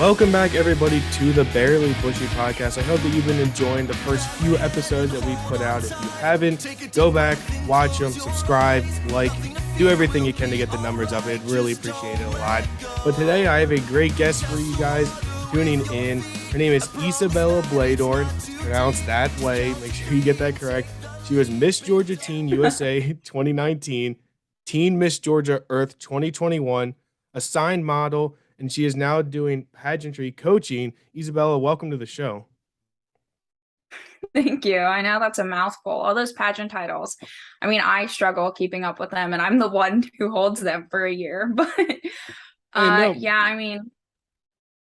Welcome back, everybody, to the Barely Bushy podcast. I hope that you've been enjoying the first few episodes that we put out. If you haven't, go back, watch them, subscribe, like, do everything you can to get the numbers up. I'd really appreciate it a lot. But today I have a great guest for you guys tuning in. Her name is Isabella Bloedorn. It's pronounced that way. Make sure you get that correct. She was Miss Georgia Teen USA 2019, Teen Miss Georgia Earth 2021, assigned model, and she is now doing pageantry coaching. Isabella, welcome to the show. Thank you. I know that's a mouthful. All those pageant titles. I mean, I struggle keeping up with them, and I'm the one who holds them for a year. But yeah, I mean,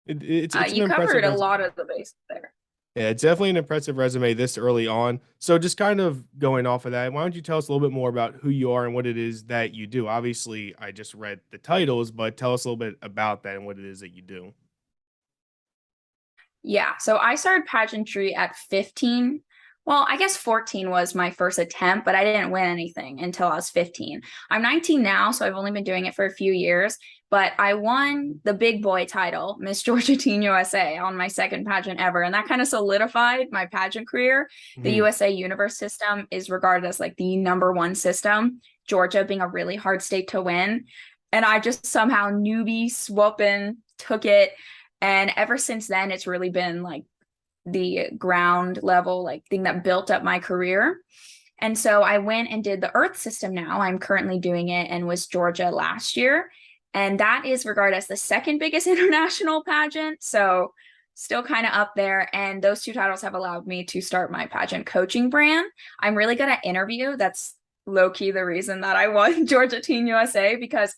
it's an you impressive covered a resume. lot of the bases there. Yeah, it's definitely an impressive resume this early on. So just kind of going off of that, why don't you tell us a little bit more about who you are and what it is that you do? Obviously, I just read the titles, but tell us a little bit about that and what it is that you do. Yeah, so I started pageantry at 15. Well, I guess 14 was my first attempt, but I didn't win anything until I was 15. I'm 19 now, so I've only been doing it for a few years, but I won the big boy title, Miss Georgia Teen USA, on my second pageant ever, and that kind of solidified my pageant career. The Mhm. USA Universe system is regarded as like the number one system, Georgia being a really hard state to win, and I just somehow newbie swooping took it. And ever since then, it's really been like the ground level, like thing that built up my career. And so I went and did the Earth system now. I'm currently doing it and was Georgia last year. And that is regarded as the second biggest international pageant. So still kind of up there. And those two titles have allowed me to start my pageant coaching brand. I'm really good at interview. That's low key the reason that I won Georgia Teen USA, because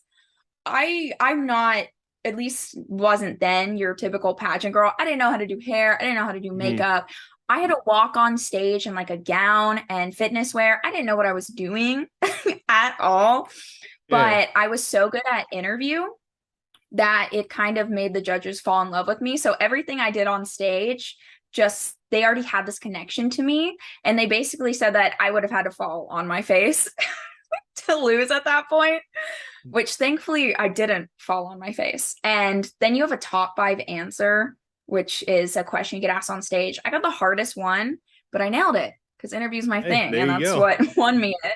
I'm not, at least wasn't then, your typical pageant girl. I didn't know how to do hair. I didn't know how to do Mhm. makeup. I had to walk on stage in like a gown and fitness wear. I didn't know what I was doing at all. Yeah. But I was so good at interview that it kind of made the judges fall in love with me. So everything I did on stage, just they already had this connection to me. And they basically said that I would have had to fall on my face to lose at that point, which thankfully I didn't fall on my face. And then you have a top five answer, which is a question you get asked on stage. I got the hardest one, but I nailed it because interview's my Hey, thing. there And you that's go. what won me it.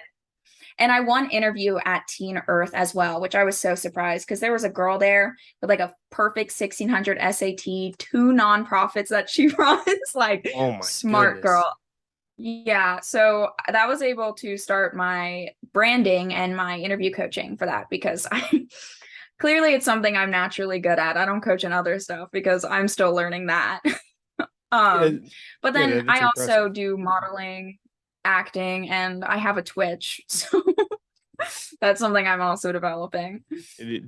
And I won interview at Teen Earth as well, which I was so surprised because there was a girl there with like a perfect 1600 SAT, two nonprofits that she runs, like Oh my smart goodness. girl. Yeah, so that was able to start my branding and my interview coaching for that because I clearly it's something I'm naturally good at. I don't coach in other stuff because I'm still learning that. Yeah, um, but yeah, then that's I also impressive. do modeling, acting, and I have a Twitch. So that's something I'm also developing.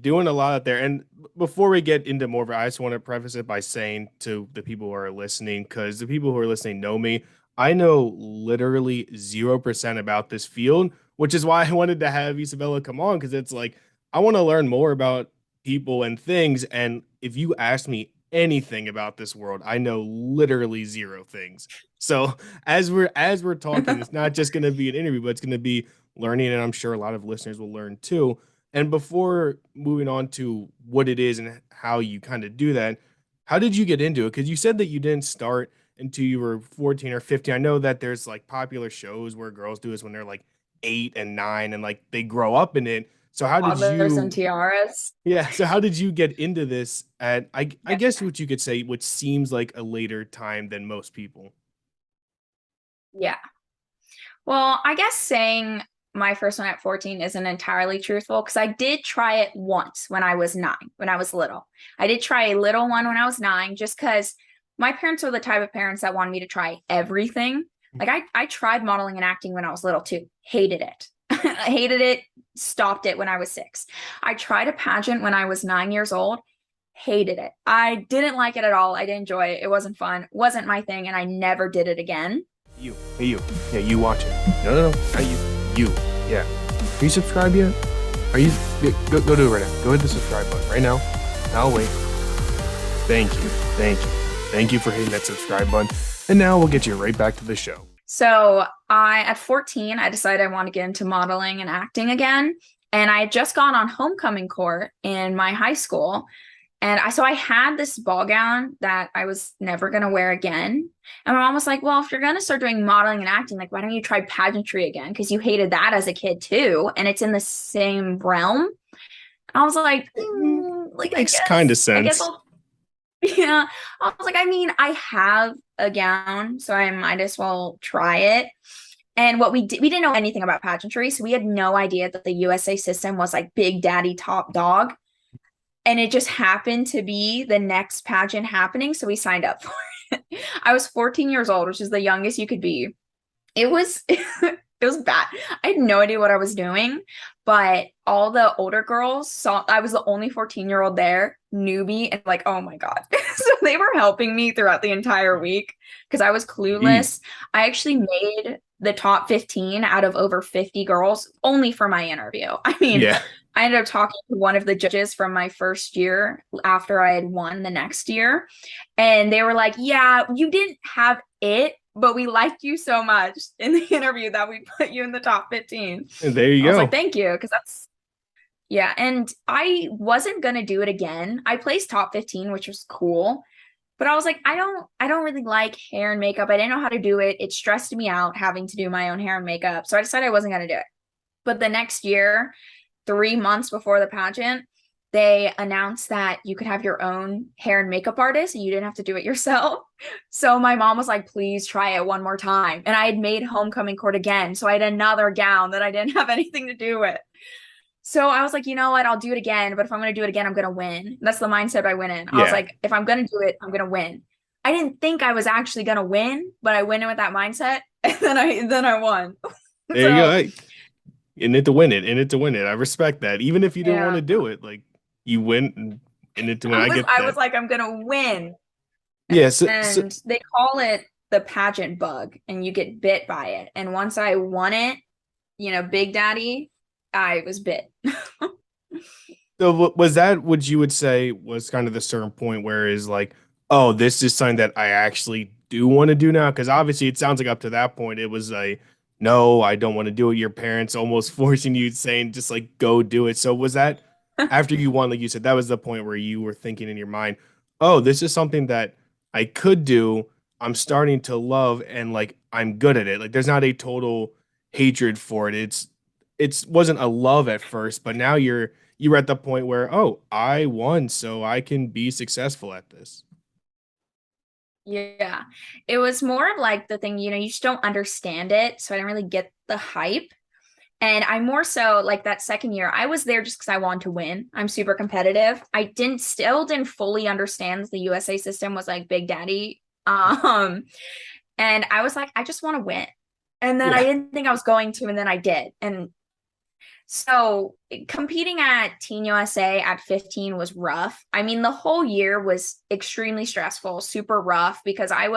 Doing a lot out there. And before we get into more of it, I just want to preface it by saying to the people who are listening, because the people who are listening know me, I know literally 0% about this field, which is why I wanted to have Isabella come on, because it's like I want to learn more about people and things. And if you ask me anything about this world, I know literally zero things. So as we're talking, it's not just going to be an interview, but it's going to be learning, and I'm sure a lot of listeners will learn too. And before moving on to what it is and how you kind of do that, how did you get into it? Because you said that you didn't start until you were 14 or 15. I know that there's like popular shows where girls do this when they're like 8 and 9 and like they grow up in it. So how did Toddlers and you, tiaras. yeah, so how did you get into this at, I Yeah. guess what you could say, which seems like a later time than most people? Yeah. Well, I guess saying my first one at 14 isn't entirely truthful because I did try it once when I was 9, when I was little. I did try a little one when I was 9 just because my parents were the type of parents that wanted me to try everything. Like I tried modeling and acting when I was little too. Hated it. I hated it. Stopped it when I was 6. I tried a pageant when I was 9 years old. Hated it. I didn't like it at all. I didn't enjoy it. It wasn't fun. Wasn't my thing, and I never did it again. You, hey you, yeah, you watch it. No, no, no, not you, you, yeah. Are you subscribed yet? Are you? Yeah, go do it right now. Go hit the subscribe button right now. I'll wait. Thank you, thank you, thank you for hitting that subscribe button. And now we'll get you right back to the show. So at 14, I decided I want to get into modeling and acting again. And I had just gone on homecoming court in my high school. And I had this ball gown that I was never gonna wear again. And my mom was like, well, if you're gonna start doing modeling and acting, like, why don't you try pageantry again? Because you hated that as a kid too, and it's in the same realm. I was like, like Makes kind of I guess sense. I'll yeah. I was like, I mean, I have a gown, so I might as well try it. And what we didn't know anything about pageantry, so we had no idea that the USA system was like Big Daddy Top Dog. And it just happened to be the next pageant happening, so we signed up for it. I was 14 years old, which is the youngest you could be. It was it was bad. I had no idea what I was doing, but all the older girls saw I was the only 14-year-old there, newbie, and like, oh my God. So they were helping me throughout the entire week because I was Jeez. clueless. I actually made the top 15 out of over 50 girls only for my interview. I mean, Yeah. I ended up talking to one of the judges from my first year after I had won the next year. And they were like, yeah, you didn't have it, but we liked you so much in the interview that we put you in the top 15. And there you I was like, go. thank you. Because that's, yeah. And I wasn't going to do it again. I placed top 15, which was cool. But I was like, I don't really like hair and makeup. I didn't know how to do it. It stressed me out having to do my own hair and makeup. So I decided I wasn't going to do it. But the next year, 3 months before the pageant, they announced that you could have your own hair and makeup artist and you didn't have to do it yourself. So my mom was like, please try it one more time. And I had made homecoming court again. So I had another gown that I didn't have anything to do with. So I was like, you know what? I'll do it again. But if I'm going to do it again, I'm going to win. That's the mindset I went in. I was Yeah. like, if I'm going to do it, I'm going to win. I didn't think I was actually going to win, but I went in with that mindset and then I won. There you go. So Hey, in it to win it, in it to win it. I respect that. Even if you didn't want yeah. to do it, like you win in it to win. I get I that. was like, I'm gonna win. Yeah. So And they call it the pageant bug, and you get bit by it. And once I won it, Big Daddy, I was bit. was that what you would say was kind of the certain point where is like, oh, this is something that I actually do want to do now? Because obviously it sounds like up to that point it was a no, I don't want to do it. Your parents almost forcing you, saying just like go do it. So was that after you won, like you said, that was the point where you were thinking in your mind, oh, this is something that I could do. I'm starting to love and like I'm good at it. Like there's not a total hatred for it. It's wasn't a love at first, but now you're at the point where, oh, I won, so I can be successful at this. Yeah. It was more of like the thing, you just don't understand it. So I didn't really get the hype. And I more so like that second year, I was there just because I wanted to win. I'm super competitive. I still didn't fully understand the USA system was like Big Daddy. And I was like, I just want to win. And then I Yeah. didn't think I was going to, and then I did. And so competing at Teen USA at 15 was rough. I mean, the whole year was extremely stressful, super rough because I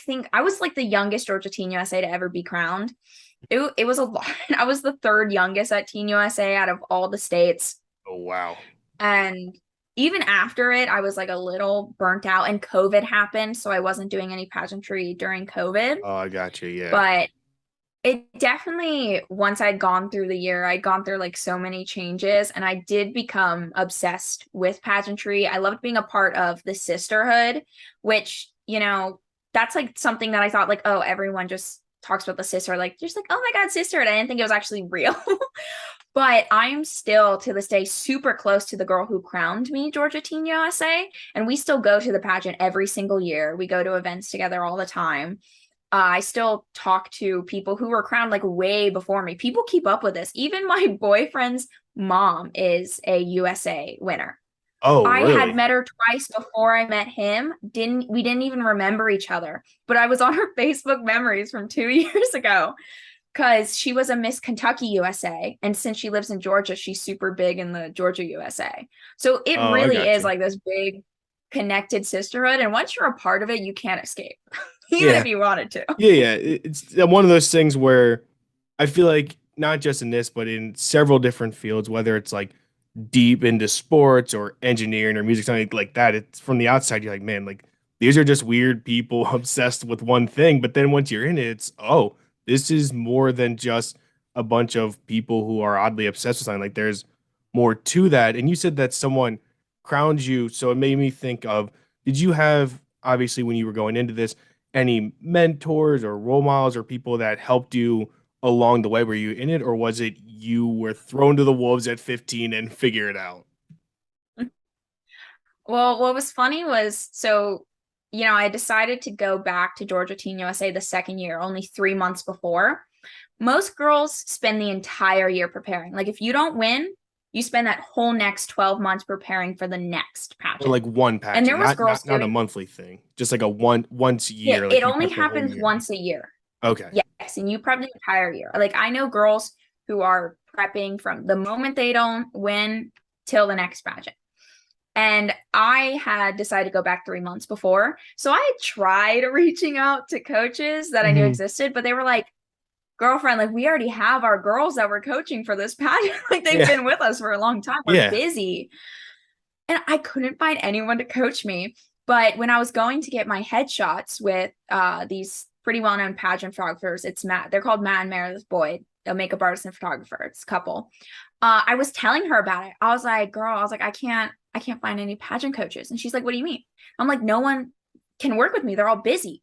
think I was like the youngest Georgia Teen USA to ever be crowned. It was a lot. I was the third youngest at Teen USA out of all the states. Oh wow. And even after it, I was like a little burnt out and COVID happened. So I wasn't doing any pageantry during COVID. Oh, I got you. Yeah. But it definitely, once I'd gone through the year, I'd gone through like so many changes and I did become obsessed with pageantry. I loved being a part of the sisterhood, which, that's like something that I thought like, oh, everyone just talks about the sisterhood, like just like, oh my God, sisterhood. I didn't think it was actually real. But I'm still to this day super close to the girl who crowned me, Georgia Teen USA. And we still go to the pageant every single year. We go to events together all the time. I still talk to people who were crowned like way before me. People keep up with this. Even my boyfriend's mom is a USA winner. Oh, I had really? met her twice before I met him. We didn't even remember each other, but I was on her Facebook memories from 2 years ago because she was a Miss Kentucky USA. And since she lives in Georgia, she's super big in the Georgia USA. So it Oh, I really got is you. like this big connected sisterhood. And once you're a part of it, you can't escape, even if Yeah. you wanted to. Yeah, yeah. It's one of those things where I feel like not just in this, but in several different fields, whether it's like deep into sports or engineering or music, something like that, it's from the outside, you're like, man, like these are just weird people obsessed with one thing. But then once you're in it, it's, oh, this is more than just a bunch of people who are oddly obsessed with something. Like there's more to that. And you said that someone crowned you. So it made me think of, did you have, obviously, when you were going into this, any mentors or role models or people that helped you along the way? Were you in it, or was it you were thrown to the wolves at 15 and figure it out? Well, what was funny was so, I decided to go back to Georgia Teen USA the second year, only 3 months before. Most girls spend the entire year preparing. Like if you don't win, you spend that whole next 12 months preparing for the next Or pageant. like one And pageant, there was not girls not a doing, monthly thing, just like a once a yeah, year, like it you only prep the whole happens year. once a year. Okay. Yes, and you prep the entire year. Like I know girls who are prepping from the moment they don't win till the next pageant. And I had decided to go back 3 months before. So I had tried reaching out to coaches that I knew Hmm. existed, but they were like, girlfriend, like we already have our girls that we're coaching for this pageant. Like they've Yeah. been with us for a long time. We're Yeah. busy. And I couldn't find anyone to coach me. But when I was going to get my headshots with these pretty well-known pageant photographers, it's Matt, they're called Matt and Meredith Boyd, a makeup artist and photographer. It's a couple. I was telling her about it. I was like, girl, I was like, I can't find any pageant coaches. And she's like, what do you mean? I'm like, no one can work with me. They're all busy.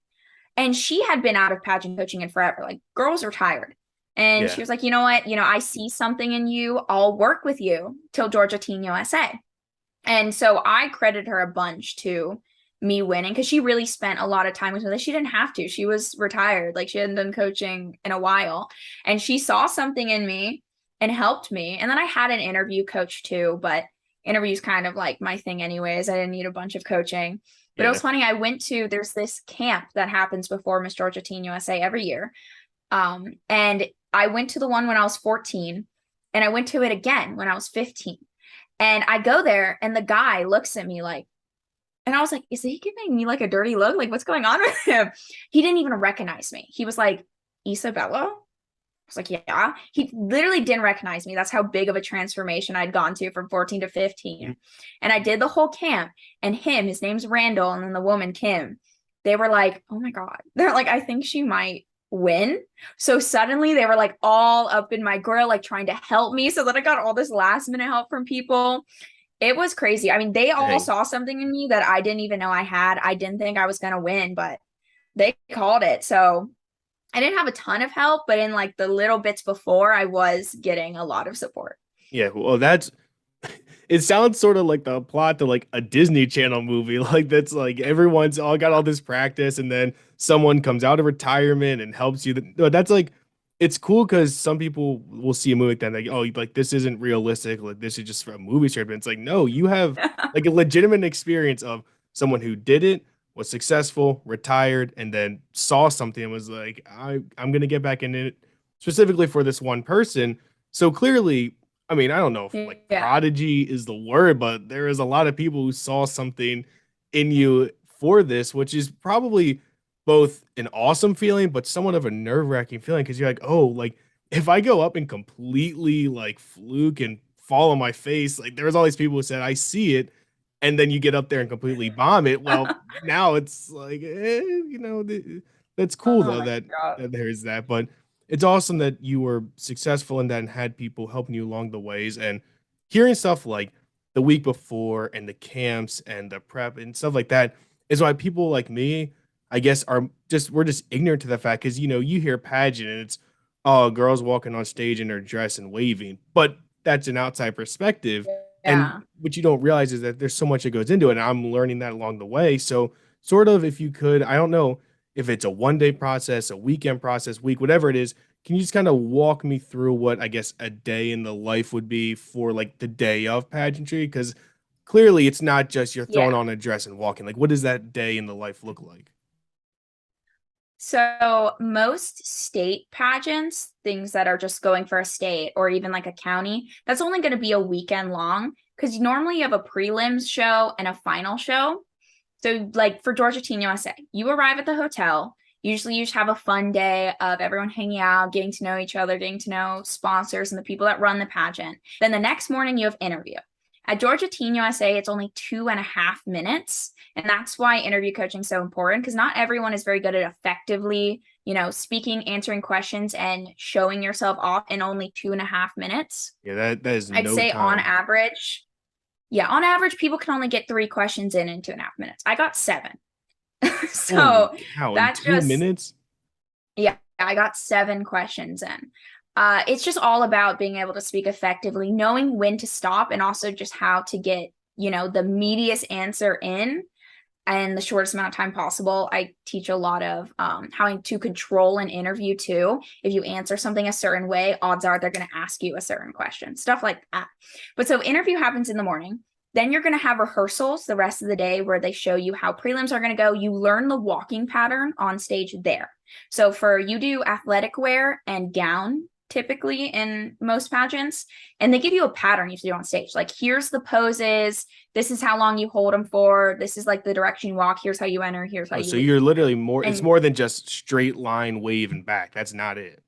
And she had been out of pageant coaching in forever. Like girls are tired. And Yeah. she was like, you know what? I see something in you. I'll work with you till Georgia Teen USA. And so I credit her a bunch to me winning because she really spent a lot of time with me. Like she didn't have to. She was retired. Like she hadn't done coaching in a while. And she saw something in me and helped me. And then I had an interview coach too, but interviews kind of like my thing anyways. I didn't need a bunch of coaching. But it Yeah. was funny. There's this camp that happens before Miss Georgia Teen USA every year. And I went to the one when I was 14 and I went to it again when I was 15. And I go there and the guy looks at me like, and I was like, is he giving me like a dirty look? Like, what's going on with him? He didn't even recognize me. He was like, Isabella? I was like, yeah. He literally didn't recognize me. That's how big of a transformation I'd gone to from 14 to 15. And I did the whole camp. And his name's Randall, and then the woman, Kim, they were like, oh my God. They're like, I think she might win. So suddenly they were like all up in my grill, like trying to help me so that I got all this last minute help from people. It was crazy. I mean, they all Dang. saw something in me that I didn't even know I had. I didn't think I was going to win, but they called it. So I didn't have a ton of help, but in like the little bits before, I was getting a lot of support. Yeah. Well, that's it sounds sort of like the plot to like a Disney Channel movie. Like that's like everyone's all got all this practice, and then someone comes out of retirement and helps you. No, that's like it's cool because some people will see a movie like that, and like, oh, like this isn't realistic. Like this is just a movie script. And it's like, no, you have like a legitimate experience of someone who did it, was successful, retired, and then saw something and was like, I'm gonna get back in it specifically for this one person. So clearly, I mean, I don't know if like Yeah. prodigy is the word, but there is a lot of people who saw something in you for this, which is probably both an awesome feeling, but somewhat of a nerve-wracking feeling because you're like, oh, like if I go up and completely like fluke and fall on my face, like there's all these people who said, I see it, and then you get up there and completely bomb it. Well, now it's like, that's cool Oh though my that God. that there's that, but it's awesome that you were successful in that and had people helping you along the ways and hearing stuff like the week before and the camps and the prep and stuff like that is why people like me, I guess, we're just ignorant to the fact because you hear pageant and it's girls walking on stage in their dress and waving, but that's an outside perspective. And Yeah. what you don't realize is that there's so much that goes into it. And I'm learning that along the way. So sort of if you could, I don't know if it's a 1 day process, a weekend process, week, whatever it is, can you just kind of walk me through what I guess a day in the life would be for like the day of pageantry? Because clearly it's not just you're throwing Yeah. on a dress and walking. Like, what does that day in the life look like? So most state pageants, things that are just going for a state or even like a county, that's only going to be a weekend long because normally you have a prelims show and a final show. So like for Georgia Teen USA, you arrive at the hotel. Usually you just have a fun day of everyone hanging out, getting to know each other, getting to know sponsors and the people that run the pageant. Then the next morning you have interview. At Georgia Teen USA, it's only 2.5 minutes. And that's why interview coaching is so important because not everyone is very good at effectively, speaking, answering questions, and showing yourself off in only 2.5 minutes. Yeah, that is I'd no say on time. average, Yeah, on average, people can only get 3 questions in 2.5 minutes. I got 7. Holy So cow, in that two just, minutes? yeah, I got 7 questions in. It's just all about being able to speak effectively, knowing when to stop, and also just how to get, the meatiest answer in and the shortest amount of time possible. I teach a lot of how to control an interview too. If you answer something a certain way, odds are they're going to ask you a certain question, stuff like that. But so interview happens in the morning. Then you're going to have rehearsals the rest of the day where they show you how prelims are going to go. You learn the walking pattern on stage there. So for you do athletic wear and gown typically in most pageants, and they give you a pattern you have to do on stage. Like, here's the poses, this is how long you hold them for, this is like the direction you walk, here's how you enter, here's how Oh, you so leave. you're literally more, it's And more than just straight line wave and back. That's not it.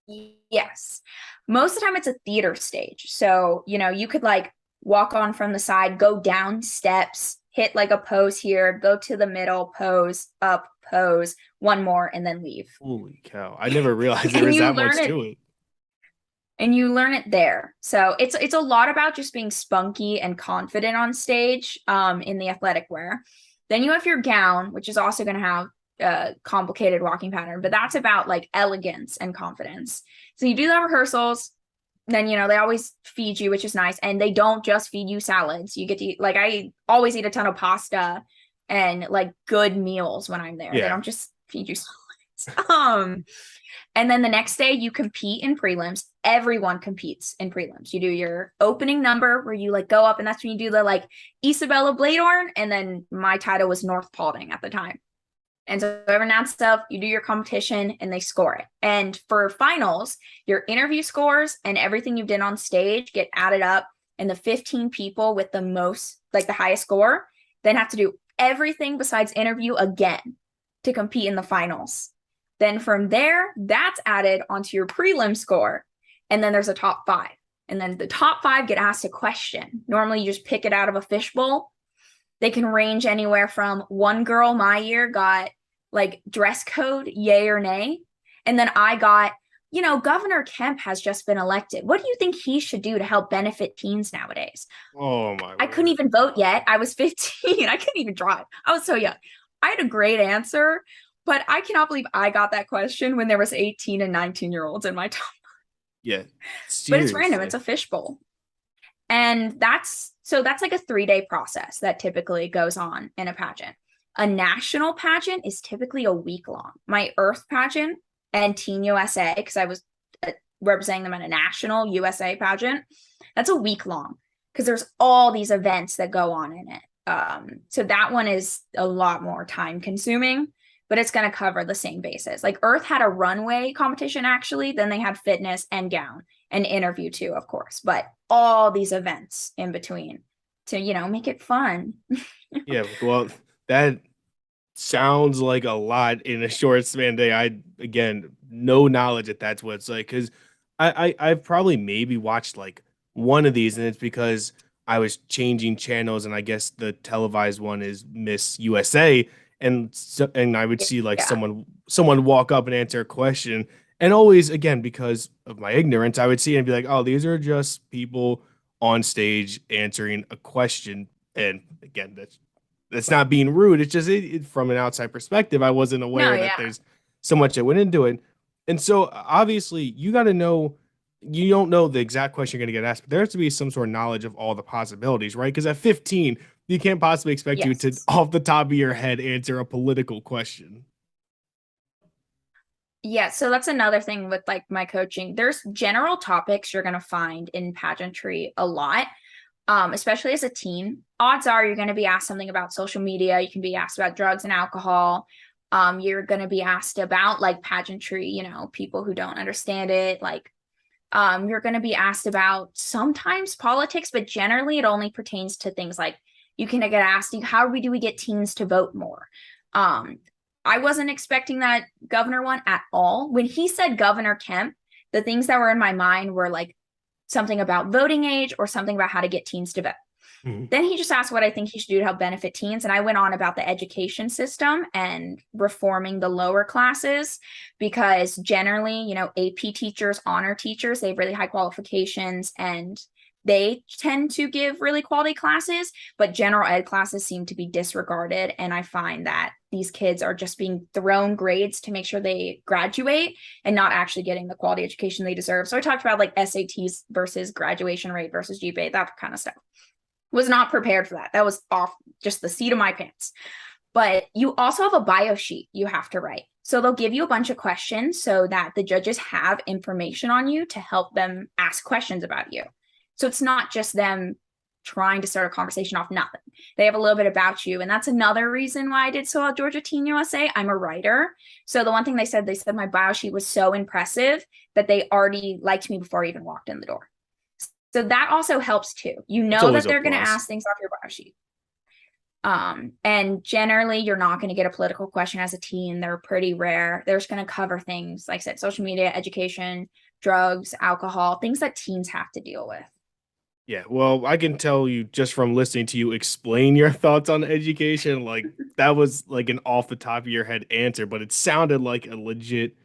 yes, most of the time it's a theater stage. So, you could like walk on from the side, go down steps, hit like a pose here, go to the middle, pose, up, pose, one more, and then leave. Holy cow. I never realized there And was you that learn much it to it. and you learn it there. So it's a lot about just being spunky and confident on stage in the athletic wear. Then you have your gown, which is also going to have a complicated walking pattern, but that's about like elegance and confidence. So you do the rehearsals, then they always feed you, which is nice, and they don't just feed you salads. You get to eat, like, I always eat a ton of pasta and like good meals when I'm there. They Yeah. don't just feed you salads. And then the next day you compete in prelims. Everyone competes in prelims. You do your opening number where you like go up, and that's when you do the like Isabella Bloedorn. And then my title was North Paulding at the time. And so every now and stuff, you do your competition and they score it. And for finals, your interview scores and everything you've done on stage get added up. And the 15 people with the most, like the highest score, then have to do everything besides interview again to compete in the finals. Then from there, that's added onto your prelim score. And then there's a top 5. And then the top 5 get asked a question. Normally, you just pick it out of a fishbowl. They can range anywhere from, one girl my year got like dress code, yay or nay. And then I got, Governor Kemp has just been elected. What do you think he should do to help benefit teens nowadays? Oh my I couldn't word. even vote yet. I was 15. I couldn't even drive. I was so young. I had a great answer, but I cannot believe I got that question when there was 18 and 19-year-olds in my top. Yeah. But it's random. It's Seriously. a fishbowl. And that's like a 3-day process that typically goes on in a pageant. A national pageant is typically a week long. My Earth pageant and Teen USA, because I was representing them at a national USA pageant, that's a week long because there's all these events that go on in it. So that one is a lot more time consuming, but it's going to cover the same bases. Like Earth had a runway competition actually, then they had fitness and gown and interview too, of course, but all these events in between to, make it fun. Yeah. Well, that sounds like a lot in a short span day. I again, no knowledge that that's what it's like because I've probably maybe watched like one of these, and it's because I was changing channels, and I guess the televised one is Miss USA, and I would see like Yeah. someone walk up and answer a question, and always again because of my ignorance, I would see it and be like, oh, these are just people on stage answering a question, and again, that's not being rude. It's just from an outside perspective, I wasn't No, aware that yeah. there's so much that went into it. And so obviously you got to know, you don't know the exact question you're going to get asked, but there has to be some sort of knowledge of all the possibilities, right? Because at 15, you can't possibly expect you to, Yes. off the top of your head, answer a political question. Yeah, so that's another thing with like my coaching. There's general topics you're going to find in pageantry a lot, especially as a teen. Odds are you're going to be asked something about social media. You can be asked about drugs and alcohol. You're going to be asked about like pageantry, people who don't understand it. Like, you're going to be asked about sometimes politics, but generally it only pertains to things like you can get asked, how do we get teens to vote more? Um, I wasn't expecting that governor one at all. When he said Governor Kemp, the things that were in my mind were like something about voting age or something about how to get teens to vote. Mhm. Then he just asked what I think he should do to help benefit teens. And I went on about the education system and reforming the lower classes because generally, AP teachers, honor teachers, they have really high qualifications and they tend to give really quality classes, but general ed classes seem to be disregarded. And I find that these kids are just being thrown grades to make sure they graduate and not actually getting the quality education they deserve. So I talked about like SATs versus graduation rate versus GPA, that kind of stuff. Was not prepared for that. That was off just the seat of my pants. But you also have a bio sheet you have to write. So they'll give you a bunch of questions so that the judges have information on you to help them ask questions about you. So it's not just them trying to start a conversation off nothing. They have a little bit about you. And that's another reason why I did so well at Georgia Teen USA. I'm a writer. So the one thing they said my bio sheet was so impressive that they already liked me before I even walked in the door. So that also helps too. You It's know always that a they're going to plus. ask things off your bio sheet. And generally you're not going to get a political question as a teen. They're pretty rare. They're just going to cover things, like I said, social media, education, drugs, alcohol, things that teens have to deal with. Yeah, well, I can tell you just from listening to you explain your thoughts on education, like that was like an off the top of your head answer, but it sounded like a legit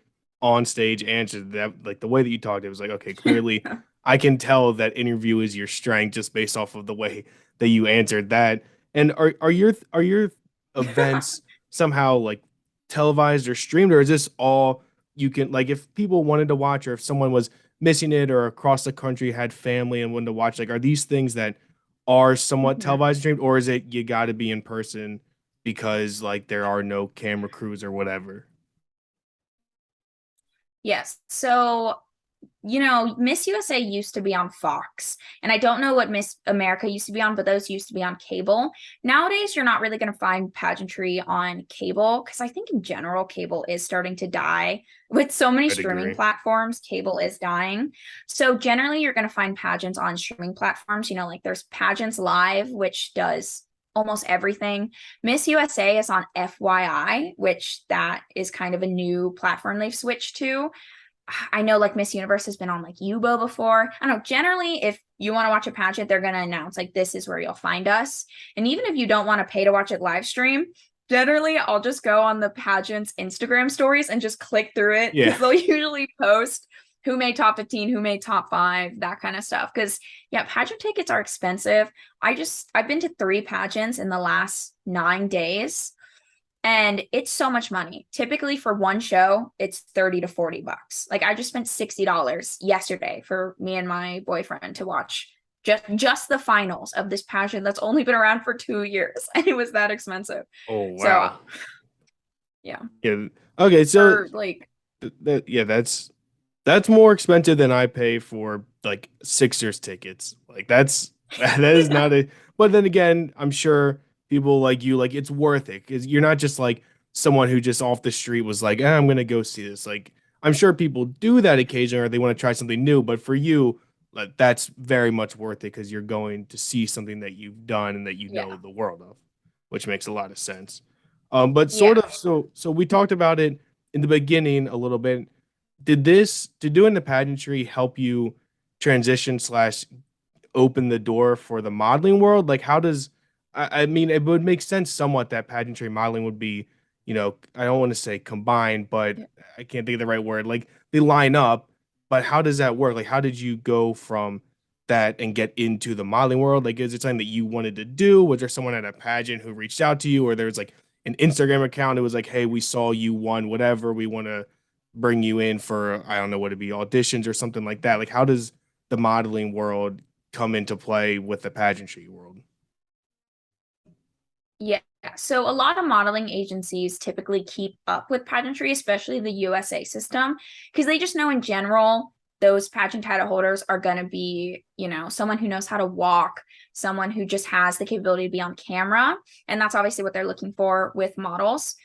on stage answer. That like the way that you talked, it was like, okay, clearly I can tell that interview is your strength just based off of the way that you answered that. And are your events somehow like televised or streamed, or is this all you can like if people wanted to watch or if someone was missing it or across the country had family and wanted to watch, like are these things that are somewhat Mhm. televised streamed, or is it you got to be in person because like there are no camera crews or whatever? Yes. So, Miss USA used to be on Fox, and I don't know what Miss America used to be on, but those used to be on cable. Nowadays, you're not really going to find pageantry on cable because I think in general, cable is starting to die. With so many I'd streaming agree. platforms, cable is dying. So, generally, you're going to find pageants on streaming platforms. Like there's Pageants Live, which does almost everything. Miss USA is on FYI, which that is kind of a new platform they've switched to. I know like Miss Universe has been on like Yubo before. I don't know. Generally, if you want to watch a pageant, they're going to announce like this is where you'll find us. And even if you don't want to pay to watch it live stream, generally I'll just go on the pageant's Instagram stories and just click through it Yeah. because they'll usually post who made top 15, who made top 5, that kind of stuff. Because yeah, pageant tickets are expensive. I've been to 3 pageants in the last 9 days and it's so much money. Typically for one show, it's 30 to 40 bucks. Like I just spent $60 yesterday for me and my boyfriend to watch just the finals of this pageant that's only been around for 2 years and it was that expensive. Oh So, wow. yeah. Yeah. Okay, so For like yeah, that's more expensive than I pay for like Sixers tickets. Like that's that is not a. But then again, I'm sure people like you like it's worth it because you're not just like someone who just off the street was like, I'm gonna go see this. Like I'm sure people do that occasionally or they want to try something new. But for you, like, that's very much worth it because you're going to see something that you've done and that you know yeah. the world of, which makes a lot of sense. But sort Yeah. of so we talked about it in the beginning a little bit. Did doing the pageantry help you transition slash open the door for the modeling world? Like, how does I mean, it would make sense somewhat that pageantry and modeling would be, I don't want to say combined, but Yeah. I can't think of the right word. Like, they line up, but how does that work? Like, how did you go from that and get into the modeling world? Like, is it something that you wanted to do? Was there someone at a pageant who reached out to you, or there's like an Instagram account? It was like, hey, we saw you won whatever. We want to bring you in for, I don't know what it'd be, auditions or something like that. Like, how does the modeling world come into play with the pageantry world? Yeah. So a lot of modeling agencies typically keep up with pageantry, especially the USA system, because they just know in general those pageant title holders are going to be, someone who knows how to walk, someone who just has the capability to be on camera. And that's obviously what they're looking for with models.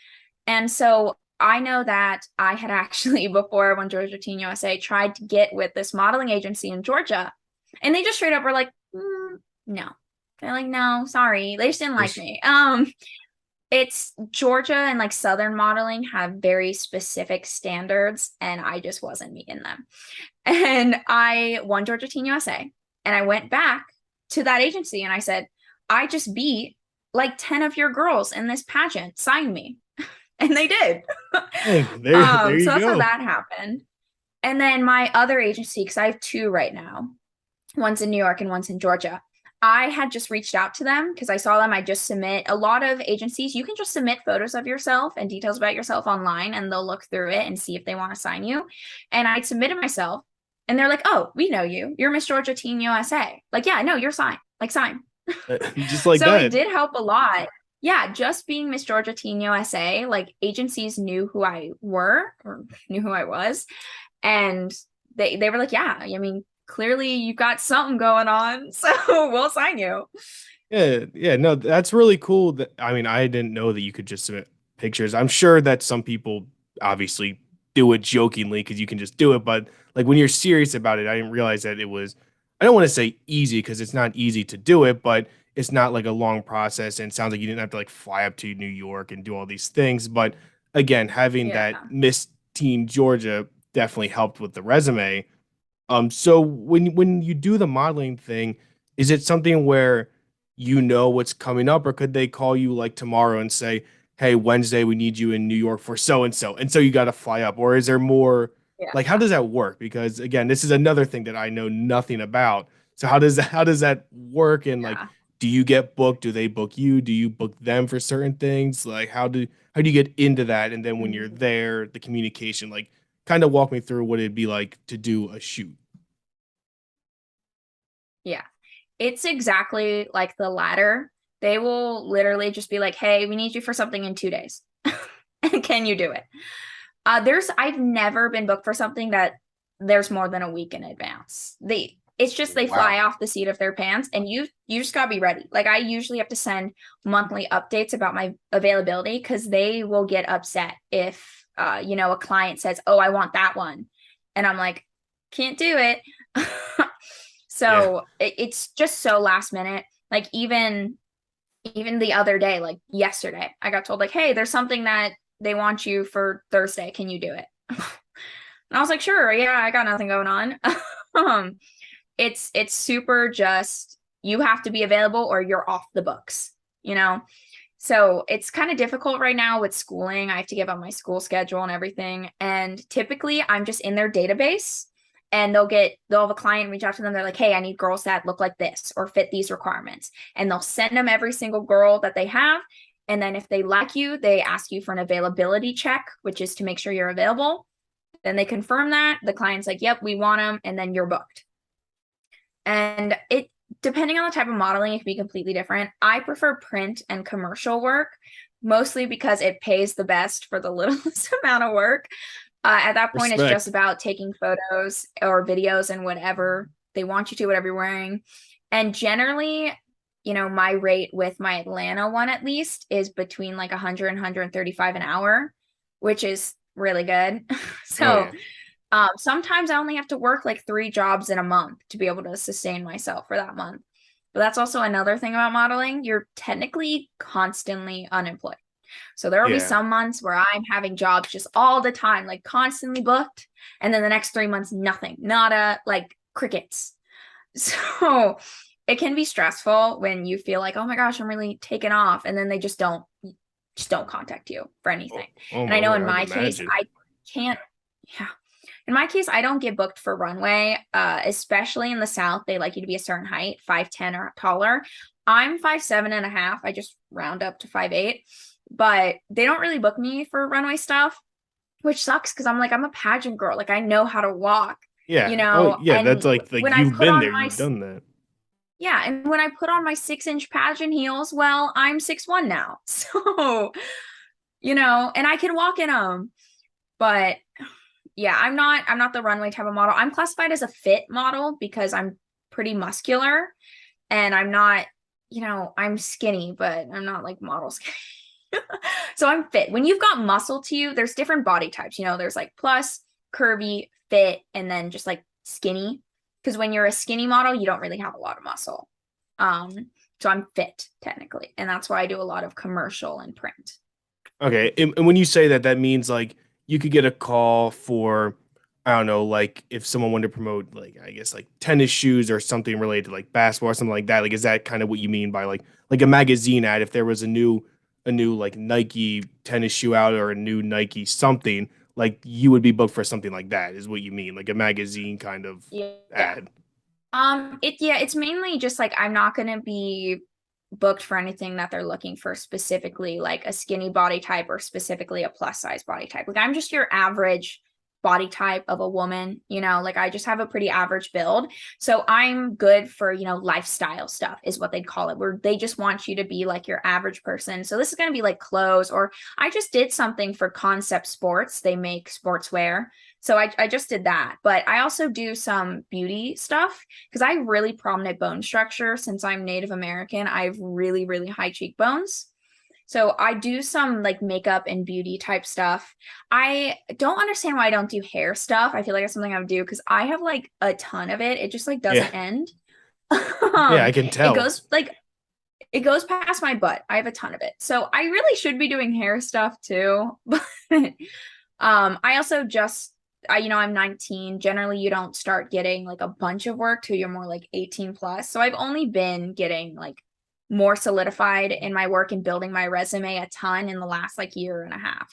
And so I know that I had actually, before when Georgia Teen USA tried to get with this modeling agency in Georgia, and they just straight up were like, no. They're like, no, sorry. They just didn't like me. It's Georgia and like Southern modeling have very specific standards, and I just wasn't meeting them. And I won Georgia Teen USA, and I went back to that agency and I said, I just beat like 10 of your girls in this pageant. Sign me. And they did. Hey, there So you that's how go. that happened. And then my other agency, because I have 2 right now, one's in New York and one's in Georgia. I had just reached out to them because I saw them. I just submit a lot of agencies. You can just submit photos of yourself and details about yourself online, and they'll look through it and see if they want to sign you. And I submitted myself, and they're like, "Oh, we know you. You're Miss Georgia Teen USA." Like, yeah, no, you're sign. Like, sign. Just like So it that. did help a lot. Yeah, just being Miss Georgia Teen USA, like agencies knew who I were or knew who I was, and they were like, yeah, I mean, clearly you've got something going on, so we'll sign you. Yeah, yeah, no, that's really cool. That I mean, I didn't know that you could just submit pictures. I'm sure that some people obviously do it jokingly because you can just do it, but like when you're serious about it, I didn't realize that it was. I don't want to say easy because it's not easy to do it, but it's not like a long process. And it sounds like you didn't have to like fly up to New York and do all these things. But again, having Yeah. that Miss Teen Georgia definitely helped with the resume. So when you do the modeling thing, is it something where you know what's coming up, or could they call you like tomorrow and say, "Hey, Wednesday we need you in New York for so and so you got to fly up," or is there more Yeah. like how does that work? Because again, this is another thing that I know nothing about. So how does that work? And like, Yeah. do you get booked? Do they book you? Do you book them for certain things? Like, how do you get into that? And then when you're Mhm. there, the communication, like, kind of walk me through what it'd be like to do a shoot. Yeah. It's exactly like the latter. They will literally just be like, hey, we need you for something in 2 days. And can you do it? I've never been booked for something that there's more than a week in advance. It's just they Wow. fly off the seat of their pants, and you just gotta be ready. Like I usually have to send monthly updates about my availability because they will get upset if a client says, "Oh, I want that one," and I'm like, "Can't do it." Yeah. So it's just so last minute. Like even the other day, like yesterday, I got told like, "Hey, there's something that they want you for Thursday. Can you do it?" And I was like, "Sure, yeah, I got nothing going on." um, it's super just you have to be available or you're off the books, you know? So it's kind of difficult right now with schooling. I have to give up my school schedule and everything. And typically I'm just in their database and they'll have a client reach out to them. They're like, hey, I need girls that look like this or fit these requirements. And they'll send them every single girl that they have. And then if they like you, they ask you for an availability check, which is to make sure you're available. Then they confirm that. The client's like, yep, we want them. And then you're booked. And it, depending on the type of modeling, it can be completely different. I prefer print and commercial work, mostly because it pays the best for the littlest amount of work. At that point, it's just Respect. about taking photos or videos and whatever they want you to, whatever you're wearing. And generally, my rate with my Atlanta one at least is between like 100 and 135 an hour, which is really good. Oh So yeah. sometimes I only have to work like 3 jobs in a month to be able to sustain myself for that month. But that's also another thing about modeling. You're technically constantly unemployed. So there will be Yeah. some months where I'm having jobs just all the time, like constantly booked. And then the next 3 months, nothing, nada, like crickets. So it can be stressful when you feel like, oh my gosh, I'm really taken off. And then they just don't contact you for Oh, anything. oh And I my know word, in I'd my case, imagine. I can't, yeah. In my case, I don't get booked for runway, especially in the South. They like you to be a certain height, 5'10" or taller. I'm 5'7.5". I just round up to 5'8", but they don't really book me for runway stuff, which sucks because I'm a pageant girl. Like I know how to walk, Yeah. Oh yeah, that's and like when I you've put been on there, my you've done that. yeah, and when I put on my 6-inch pageant heels, well, I'm 6'1" now. So, and I can walk in them. But yeah, I'm not the runway type of model. I'm classified as a fit model because I'm pretty muscular and I'm not, I'm skinny, but I'm not like model skinny. So I'm fit. When you've got muscle to you, there's different body types. There's like plus, curvy, fit, and then just like skinny. Because when you're a skinny model, you don't really have a lot of muscle. So I'm fit technically, and that's why I do a lot of commercial and print. Okay, and when you say that, that means like you could get a call for, I don't know, like if someone wanted to promote like I guess like tennis shoes or something related to like basketball or something like that. Like, is that kind of what you mean by like a magazine ad? If there was a new like Nike tennis shoe out or a new Nike something, like you would be booked for something like that, is what you mean, like a magazine kind of Yeah. ad. It's mainly just like I'm not gonna be booked for anything that they're looking for specifically, like a skinny body type or specifically a plus size body type. Like I'm just your average body type of a woman, like I just have a pretty average build. So I'm good for, lifestyle stuff is what they'd call it, where they just want you to be like your average person. So this is going to be like clothes, or I just did something for Concept Sports. They make sportswear. So I just did that. But I also do some beauty stuff because I have really prominent bone structure. Since I'm Native American, I have really, really high cheekbones. So I do some like makeup and beauty type stuff. I don't understand why I don't do hair stuff. I feel like it's something I would do because I have like a ton of it. It just like Yeah. doesn't end. Yeah, I can It tell. goes like it goes past my butt. I have a ton of it. So I really should be doing hair stuff too. But I also just I'm 19. Generally, you don't start getting like a bunch of work till you're more like 18 plus. So I've only been getting like more solidified in my work and building my resume a ton in the last like year and a half.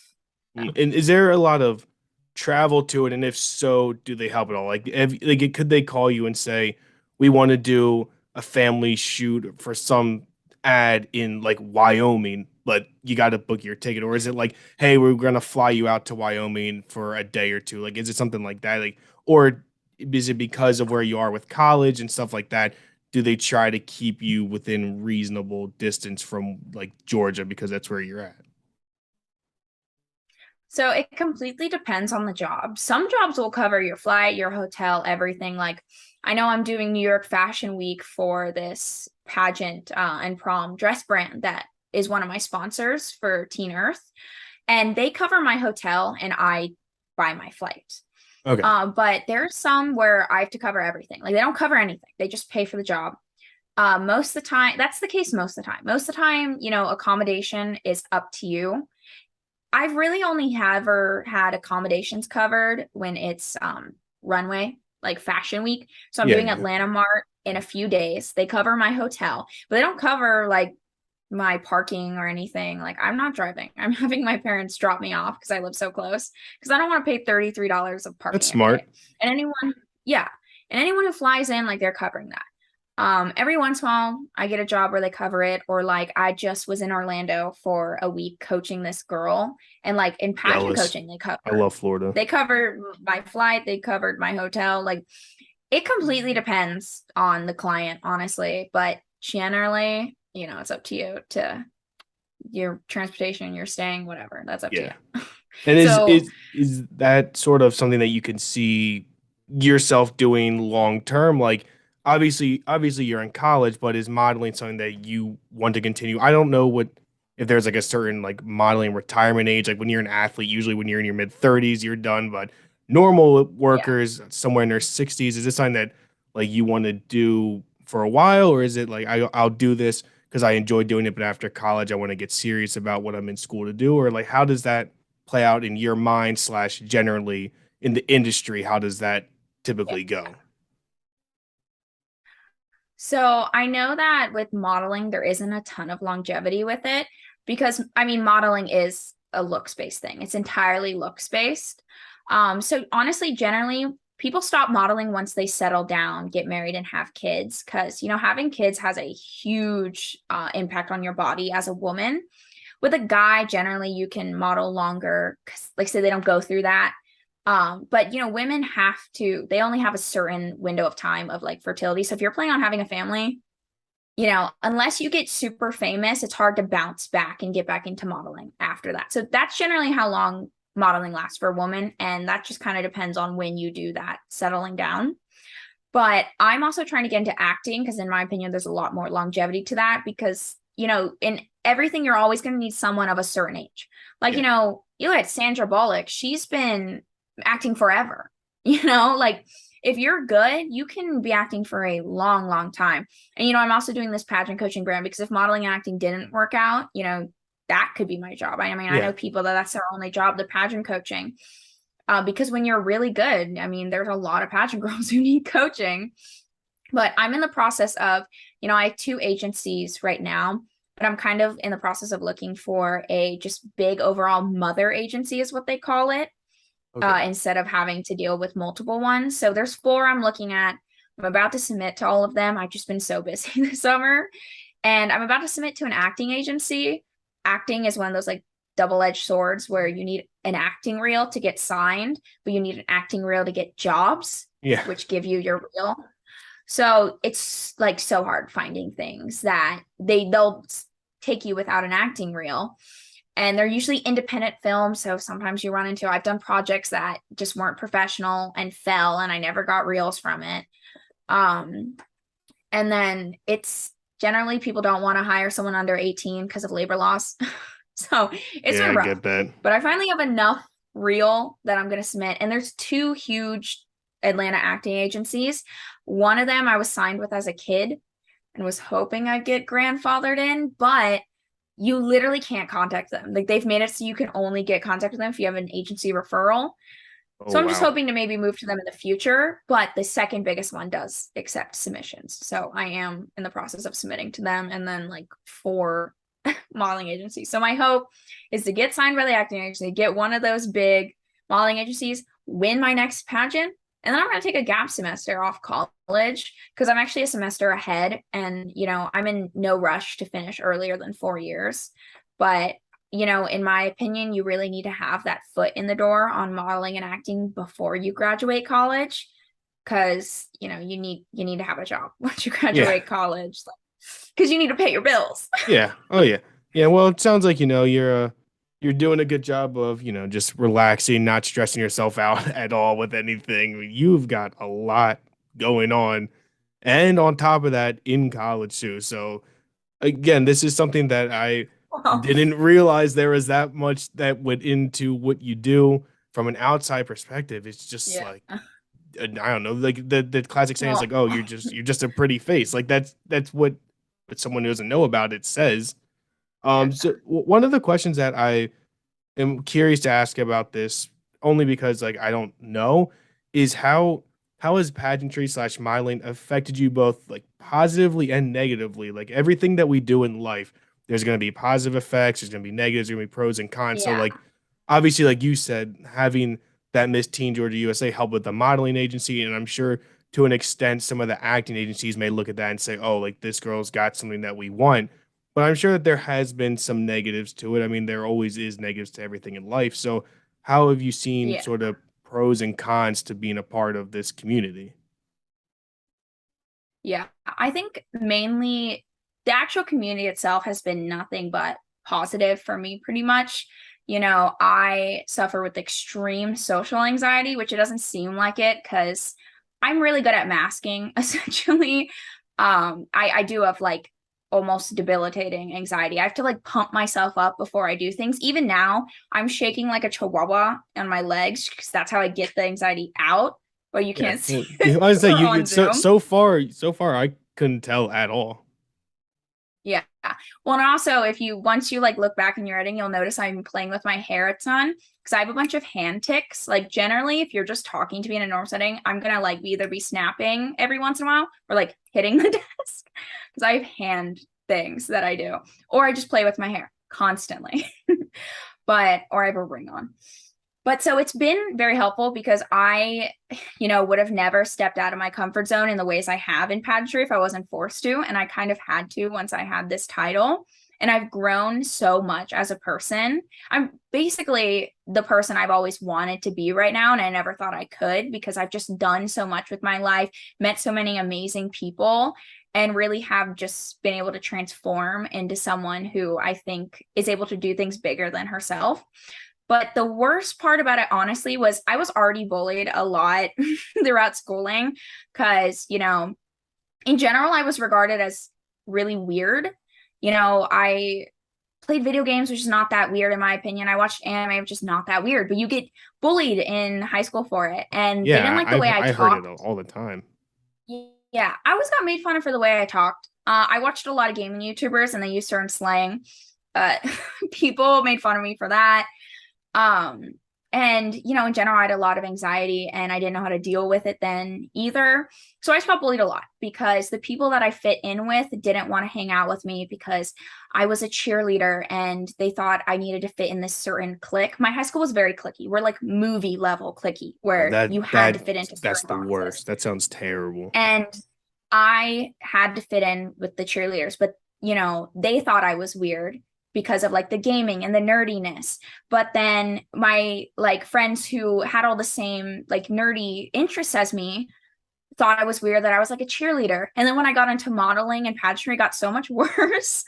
So. And is there a lot of travel to it? And if so, do they help at all? Could they call you and say, we want to do a family shoot for some ad in like Wyoming, but you got to book your ticket? Or is it like, hey, we're gonna fly you out to Wyoming for a day or two? Like, is it something like that? Or is it because of where you are with college and stuff like that? Do they try to keep you within reasonable distance from like Georgia because that's where you're at? So it completely depends on the job. Some jobs will cover your flight, your hotel, everything. Like I know I'm doing New York Fashion Week for this pageant and prom dress brand that is one of my sponsors for Teen Earth, and they cover my hotel and I buy my flight. Okay. But there's some where I have to cover everything. Like they don't cover anything; they just pay for the job. Most of the time, that's the case. Most of the time, accommodation is up to you. I've really only ever had accommodations covered when it's runway, like Fashion Week. So I'm Yeah, doing yeah. Atlanta Mart in a few days. They cover my hotel, but they don't cover like my parking or anything. Like I'm not driving. I'm having my parents drop me off because I live so close because I don't want to pay $33 of That's parking every smart. day. And yeah, and anyone who flies in, like they're covering that. Every once in a while, I get a job where they cover it, or like I just was in Orlando for a week coaching this girl, and like in pageant Jealous. coaching, I love Florida. they covered my flight, they covered my hotel. Like it completely depends on the client, honestly, but generally, it's up to you to your transportation, your staying, whatever. That's up to Yeah. you. And is So is is that sort of something that you can see yourself doing long term? Like obviously you're in college, but is modeling something that you want to continue? I don't know what if there's like a certain like modeling retirement age. Like when you're an athlete, usually when you're in your mid 30s, you're done, but normal yeah. workers somewhere in their 60s, is this something that like you want to do for a while, or is it like I'll do this because I enjoy doing it, but after college I want to get serious about what I'm in school to do? Or like how does that play out in your mind slash generally in the industry? How does that Yeah. typically go? So I know that with modeling, there isn't a ton of longevity with it because I mean, modeling is a looks based thing. It's entirely looks based. So honestly, generally, people stop modeling once they settle down, get married, and have kids because having kids has a huge impact on your body as a woman. With a guy, generally, you can model longer because, like, say, they don't go through that. But women they only have a certain window of time of like fertility. So if you're planning on having a family, unless you get super famous, it's hard to bounce back and get back into modeling after that. So that's generally how long modeling lasts for a woman. And that just kind of depends on when you do that settling down. But I'm also trying to get into acting because, in my opinion, there's a lot more longevity to that because, in everything, you're always going to need someone of a certain age. Like, Yeah. you look at Sandra Bullock, she's been acting forever, like if you're good, you can be acting for a long, long time. And, I'm also doing this pageant coaching brand because if modeling and acting didn't work out, that could be my job. I mean, I Yeah. know people that's their only job, the pageant coaching. Because when you're really good, I mean, there's a lot of pageant girls who need coaching. But I'm in the process of, I have two agencies right now, but I'm kind of in the process of looking for a just big overall mother agency, is what they call it, Okay. instead of having to deal with multiple ones. So there's four I'm looking at. I'm about to submit to all of them. I've just been so busy this summer. And I'm about to submit to an acting agency. Acting is one of those like double-edged swords where you need an acting reel to get signed, but you need an acting reel to get jobs, Yeah. which give you your reel. So it's like so hard finding things that they'll take you without an acting reel. And they're usually independent films. So sometimes you run into, I've done projects that just weren't professional and fell, and I never got reels from it. Um, and then it's generally people don't want to hire someone under 18 because of labor laws. So it's Yeah, been I rough. get that. But I finally have enough reel that I'm going to submit. And there's two huge Atlanta acting agencies. One of them I was signed with as a kid and was hoping I'd get grandfathered in, but you literally can't contact them. Like they've made it so you can only get contact with them if you have an agency referral. Oh So I'm just wow. hoping to maybe move to them in the future, but the second biggest one does accept submissions. So I am in the process of submitting to them and then like 4 modeling agencies. So my hope is to get signed by the acting agency, get one of those big modeling agencies, win my next pageant, and then I'm going to take a gap semester off college because I'm actually a semester ahead and I'm in no rush to finish earlier than 4 years. But in my opinion, you really need to have that foot in the door on modeling and acting before you graduate college because you need to have a job once you Yeah. graduate college because you need to pay your bills. Yeah. Oh yeah. Yeah. Well, it sounds like you're doing a good job of just relaxing, not stressing yourself out at all with anything. You've got a lot going on, and on top of that, in college too. So again, this is something that I Well, didn't realize there was that much that went into what you do from an outside perspective. It's just yeah. like I don't know, like the classic saying is Well, like, "Oh, you're just a pretty face." Like that's what someone who doesn't know about it says. yeah. So one of the questions that I am curious to ask about this, only because like I don't know, is how has pageantry slash modeling affected you both like positively and negatively? Like everything that we do in life, there's going to be positive effects, there's going to be negatives, there's going to be pros and cons. So Yeah. like obviously, like you said, having that Miss Teen Georgia USA help with the modeling agency, and I'm sure to an extent some of the acting agencies may look at that and say, oh, like this girl's got something that we want. But I'm sure that there has been some negatives to it. I mean, there always is negatives to everything in life. So how have you seen Yeah. sort of pros and cons to being a part of this community? Yeah. I think mainly the actual community itself has been nothing but positive for me pretty much. I suffer with extreme social anxiety, which it doesn't seem like it because I'm really good at masking, essentially. I do have like almost debilitating anxiety. I have to like pump myself up before I do things. Even now, I'm shaking like a chihuahua on my legs because that's how I get the anxiety out. But you Yeah. can't see Well, it I was say you on so Zoom. so far I couldn't tell at all. Yeah. Well, and also if you once you like look back in your editing, you'll notice I'm playing with my hair a ton because I have a bunch of hand ticks. Like generally, if you're just talking to me in a normal setting, I'm gonna like either be snapping every once in a while or like hitting the desk because I have hand things that I do, or I just play with my hair constantly. But or I have a ring on. But so it's been very helpful because I, would have never stepped out of my comfort zone in the ways I have in pageantry if I wasn't forced to. And I kind of had to once I had this title. And I've grown so much as a person. I'm basically the person I've always wanted to be right now. And I never thought I could because I've just done so much with my life, met so many amazing people, and really have just been able to transform into someone who I think is able to do things bigger than herself. But the worst part about it, honestly, was I was already bullied a lot throughout schooling because, in general, I was regarded as really weird. I played video games, which is not that weird in my opinion. I watched anime, which is not that weird, but you get bullied in high school for it. And they didn't Yeah, like the way I I heard it talked. all the time. Yeah, I always got made fun of for the way I talked. I watched a lot of gaming YouTubers and they used certain slang. Uh, people made fun of me for that. Um, And, in general, I had a lot of anxiety and I didn't know how to deal with it then either. So I just felt bullied a lot because the people that I fit in with didn't want to hang out with me because I was a cheerleader and they thought I needed to fit in this certain clique. My high school was very cliquey. We're like movie level cliquey Oh, where that you had to that fit into that's certain the boxes. worst. That sounds terrible. And I had to fit in with the cheerleaders, but they thought I was weird because of like the gaming and the nerdiness. But then my like friends who had all the same like nerdy interests as me thought I was weird that I was like a cheerleader. And then when I got into modeling and pageantry, it got so much worse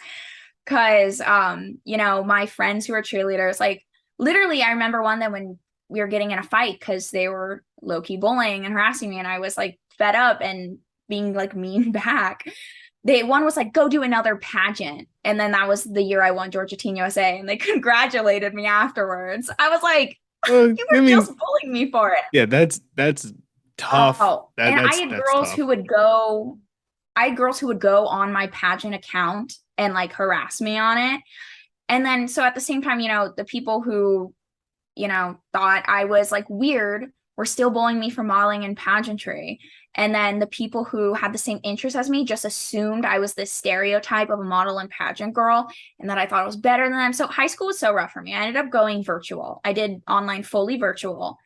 because my friends who were cheerleaders, like literally I remember one that when we were getting in a fight because they were low-key bullying and harassing me and I was like fed up and being like mean back. One was like, go do another pageant. And then that was the year I won Georgia Teen USA and they congratulated me afterwards. I was like, you I were just mean, bullying me for it. yeah, that's tough. Oh, and That's tough. I had girls who would go on my pageant account and like harass me on it. And then so at the same time, the people who, thought I was like weird were still bullying me for modeling and pageantry. And then the people who had the same interests as me just assumed I was this stereotype of a model and pageant girl and that I thought I was better than them. So high school was so rough for me. I ended up going virtual. I did online fully virtual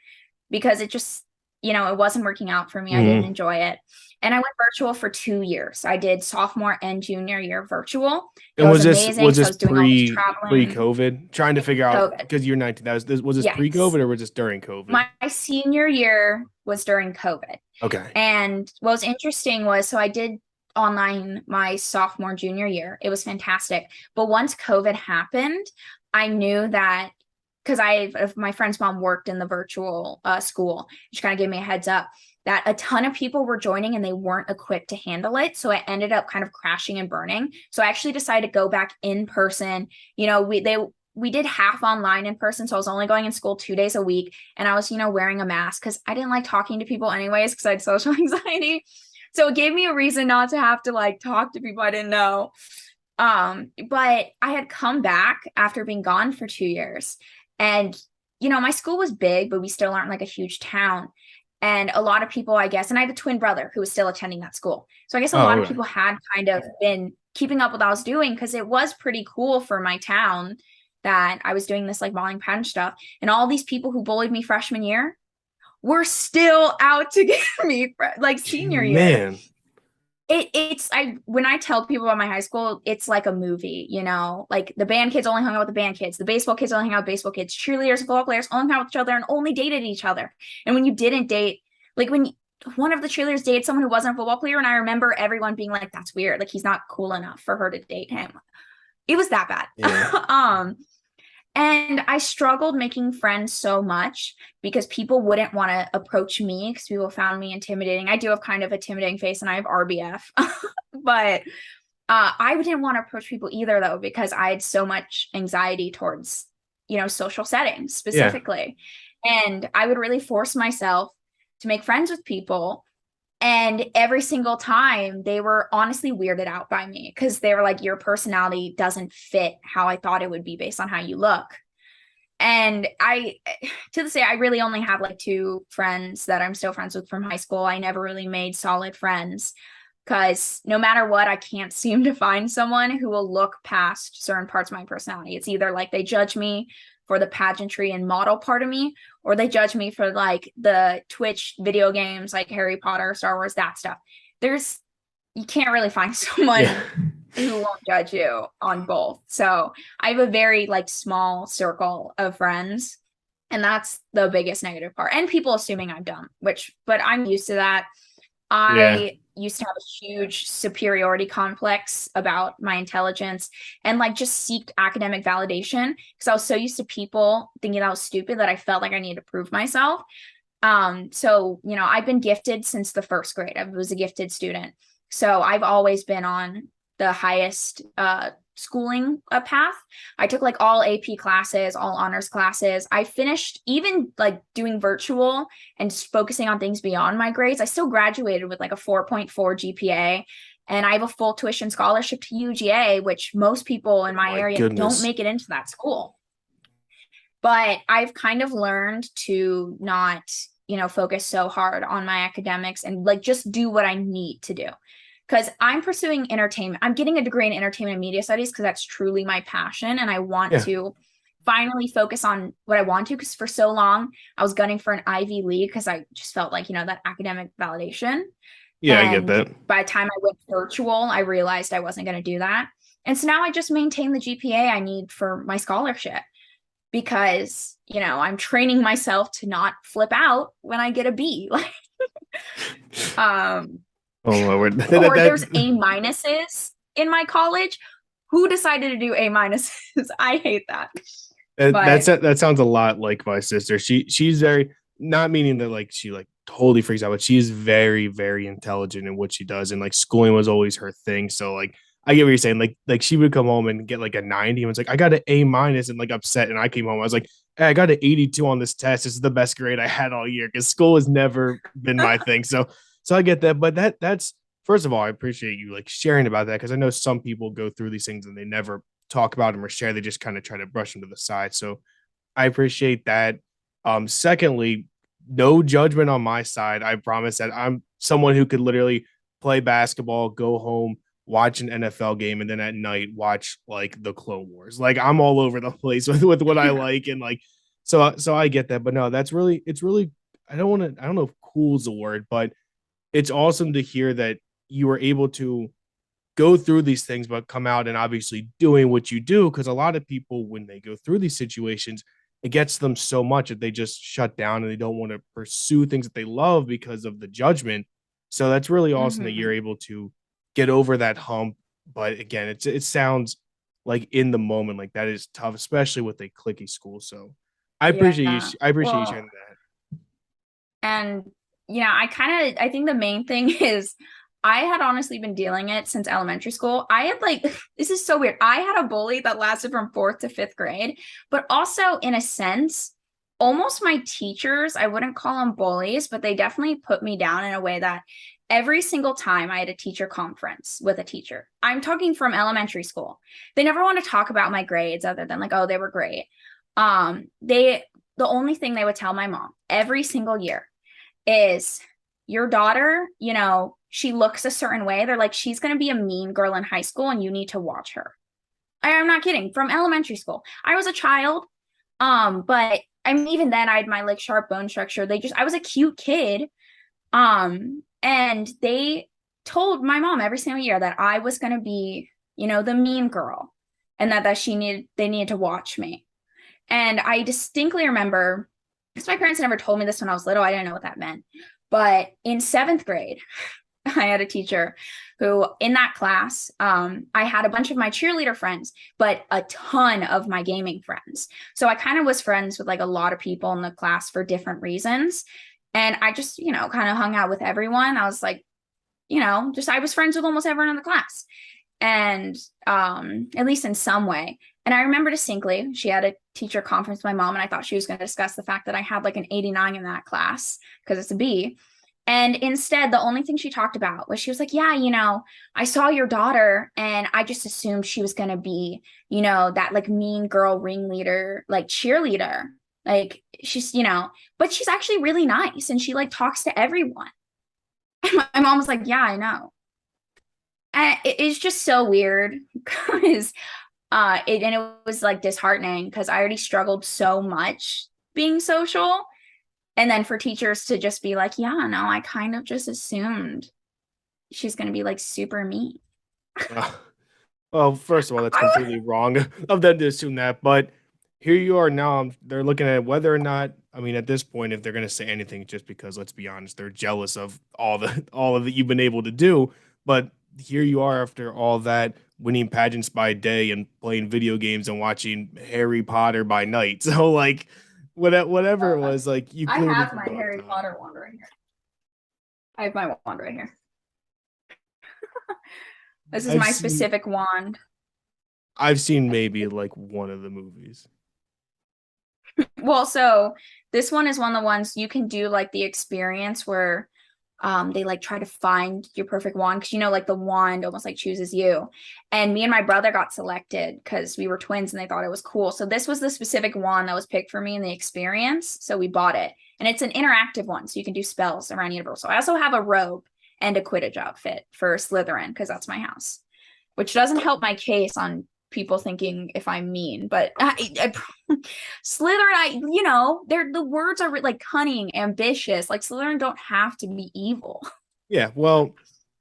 because it just, it wasn't working out for me. I didn't Mhm. enjoy it. And I went virtual for 2 years. I did sophomore and junior year virtual. It And was was amazing. So I this was doing all this traveling. pre-COVID? Trying to figure out COVID. because you're 19. Was this Yes. pre-COVID or was this during COVID? My senior year was during COVID. Okay. And what was interesting was so I did online my sophomore, junior year. It was fantastic. But once COVID happened, I knew that because my friend's mom worked in the virtual school, she kind of gave me a heads up that a ton of people were joining and they weren't equipped to handle it. So it ended up kind of crashing and burning. So I actually decided to go back in person. We did half online in person. So I was only going in school 2 days a week. And I was, wearing a mask because I didn't like talking to people anyways, because I had social anxiety. So it gave me a reason not to have to like talk to people I didn't know. But I had come back after being gone for 2 years. And, my school was big, but we still aren't like a huge town. And a lot of people, I guess, and I have a twin brother who was still attending that school. So I guess a Oh, lot of okay. people had kind of been keeping up with what I was doing because it was pretty cool for my town that I was doing this like modeling pattern stuff. And all these people who bullied me freshman year were still out to get me like senior year. Man. It's I when I tell people about my high school, it's like a movie, like the band kids only hung out with the band kids, the baseball kids only hung out with baseball kids, cheerleaders and football players only hung out with each other and only dated each other. And when you didn't date, like one of the cheerleaders dated someone who wasn't a football player, and I remember everyone being like, "That's weird. Like he's not cool enough for her to date him." It was that Yeah. bad. And I struggled making friends so much because people wouldn't want to approach me because people found me intimidating. I do have kind of a intimidating face and I have RBF, but I didn't want to approach people either though because I had so much anxiety towards, social settings Yeah. specifically. And I would really force myself to make friends with people. And every single time they were honestly weirded out by me because they were like, your personality doesn't fit how I thought it would be based on how you look. And to this day, I really only have like two friends that I'm still friends with from high school. I never really made solid friends because no matter what, I can't seem to find someone who will look past certain parts of my personality. It's either like they judge me for the pageantry and model part of me, or they judge me for like the Twitch video games like Harry Potter, Star Wars, that stuff. You can't really find Yeah. someone who won't judge you on both. So I have a very like small circle of friends, and that's the biggest negative part. And people assuming I'm dumb, but I'm used to that. Yeah. I used to have a huge superiority complex about my intelligence and like just seeked academic validation because I was so used to people thinking that I was stupid that I felt like I needed to prove myself. So, I've been gifted since the first grade. I was a gifted student. So I've always been on the highest schooling path. I took like all AP classes, all honors classes. I finished even like doing virtual and just focusing on things beyond my grades. I still graduated with like a 4.4 GPA. And I have a full tuition scholarship to UGA, which most people in Oh my my area don't goodness. make it into that school. But I've kind of learned to not, focus so hard on my academics and like just do what I need to do. Because I'm pursuing entertainment. I'm getting a degree in entertainment and media studies because that's truly my passion. And I want Yeah. to finally focus on what I want to. Because for so long, I was gunning for an Ivy League because I just felt like, that academic validation. Yeah, I get And that. by the time I went virtual, I realized I wasn't going to do that. And so now I just maintain the GPA I need for my scholarship because, I'm training myself to not flip out when I get a B. Like, um, Oh my word. or there's A minuses in my college. Who decided to do A minuses? I hate that. But that sounds a lot like my sister. She's very, not meaning that like she like totally freaks out, but she's very, very intelligent in what she does. And like schooling was always her thing. So like I get what you're saying. Like she would come home and get like a 90 and was like, I got an A minus and like upset. And I came home, I was like, hey, I got an 82 on this test. This is the best grade I had all year because school has never been my thing. So I get that. But that's first of all, I appreciate you like sharing about that because I know some people go through these things and they never talk about them or share. They just kind of try to brush them to the side. So I appreciate that. Secondly, no judgment on my side. I promise that I'm someone who could literally play basketball, go home, watch an NFL game, and then at night watch like the Clone Wars. Like I'm all over the place with what I like and like so I get that. But no, that's really it's really I don't know if cool is the word, but it's awesome to hear that you were able to go through these things, but come out and obviously doing what you do. Because a lot of people, when they go through these situations, it gets them so much that they just shut down and they don't want to pursue things that they love because of the judgment. So that's really awesome that you're mm-hmm. able to get over that hump. But again, it sounds like in the moment, like that is tough, especially with a clicky school. So I appreciate you. Yeah. I appreciate you Well, sharing that. and I think the main thing is I had honestly been dealing it since elementary school. I had like this is so weird. I had a bully that lasted from 4th to 5th grade, but also in a sense, almost my teachers, I wouldn't call them bullies, but they definitely put me down in a way that every single time I had a teacher conference with a teacher, I'm talking from elementary school. They never want to talk about my grades other than like, oh, they were great. They the only thing they would tell my mom every single year is your daughter, she looks a certain way. They're like, she's going to be a mean girl in high school and you need to watch her. I'm not kidding. From elementary school, I was a child. But I mean, even then I had my like sharp bone structure. I was a cute kid. And they told my mom every single year that I was going to be, the mean girl and that they needed to watch me. And I distinctly remember, because my parents never told me this when I was little, I didn't know what that meant. But in 7th grade, I had a teacher who, in that class, I had a bunch of my cheerleader friends, but a ton of my gaming friends. So I kind of was friends with like a lot of people in the class for different reasons. And I just, kind of hung out with everyone. I was like, I was friends with almost everyone in the class. And at least in some way. And I remember distinctly, she had a teacher conference with my mom, and I thought she was going to discuss the fact that I had like an 89 in that class because it's a B. And instead, the only thing she talked about was she was like, yeah, I saw your daughter and I just assumed she was going to be, that like mean girl ringleader, like cheerleader. Like she's, but she's actually really nice and she like talks to everyone. And my mom was like, yeah, I know. And it's just so weird because it was like disheartening because I already struggled so much being social. And then for teachers to just be like, yeah, no, I kind of just assumed she's going to be like super mean. Uh, Well, first of all, that's I completely wrong of them to assume that. But here you are now. They're looking at whether or not. I mean, at this point, if they're going to say anything, just because let's be honest, they're jealous of all of that you've been able to do. But here you are after all that, winning pageants by day and playing video games and watching Harry Potter by night. So like, whatever it was, like you I clearly have put my a lot of Harry time. Potter wand right here. I have my wand right here. This is I've my seen specific wand. I've seen maybe like one of the movies. Well, so this one is one of the ones you can do like the experience where They like try to find your perfect wand because like the wand almost like chooses you. And me and my brother got selected because we were twins and they thought it was cool. So this was the specific wand that was picked for me in the experience. So we bought it. And it's an interactive one, so you can do spells around Universal. I also have a robe and a Quidditch outfit for Slytherin because that's my house, which doesn't help my case on people thinking if I'm mean, but Slytherin, they're the words are like cunning, ambitious. Like Slytherin don't have to be evil. Yeah, well,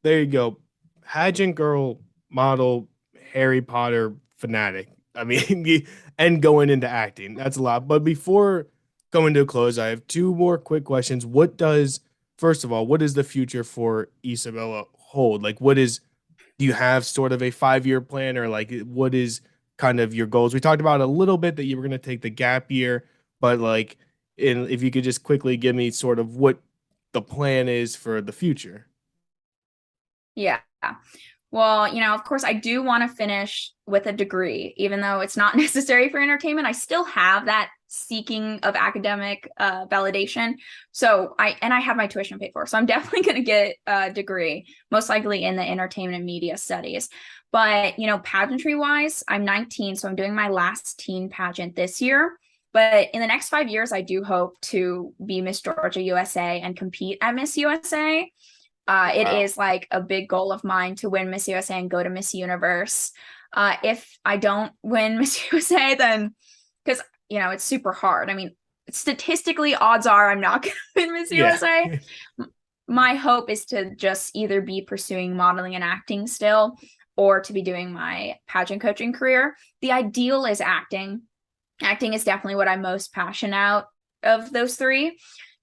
there you go. Pageant girl, model, Harry Potter fanatic. I mean, and going into acting. That's a lot. But before going to a close, I have two more quick questions. First of all, what does the future for Isabella hold? Like, do you have sort of a 5 year plan, or like, what is kind of your goals? We talked about a little bit that you were going to take the gap year, but like, if you could just quickly give me sort of what the plan is for the future. Yeah. Well, of course, I do want to finish with a degree, even though it's not necessary for entertainment. I still have that seeking of academic validation. So I have my tuition paid for. So I'm definitely going to get a degree, most likely in the entertainment and media studies. But, pageantry wise, I'm 19, so I'm doing my last teen pageant this year. But in the next 5 years, I do hope to be Miss Georgia USA and compete at Miss USA. It Wow. is like a big goal of mine to win Miss USA and go to Miss Universe. If I don't win Miss USA, then because it's super hard. I mean, statistically, odds are I'm not going to win Miss Yeah. USA. My hope is to just either be pursuing modeling and acting still, or to be doing my pageant coaching career. The ideal is acting. Acting is definitely what I'm most passionate out of those three,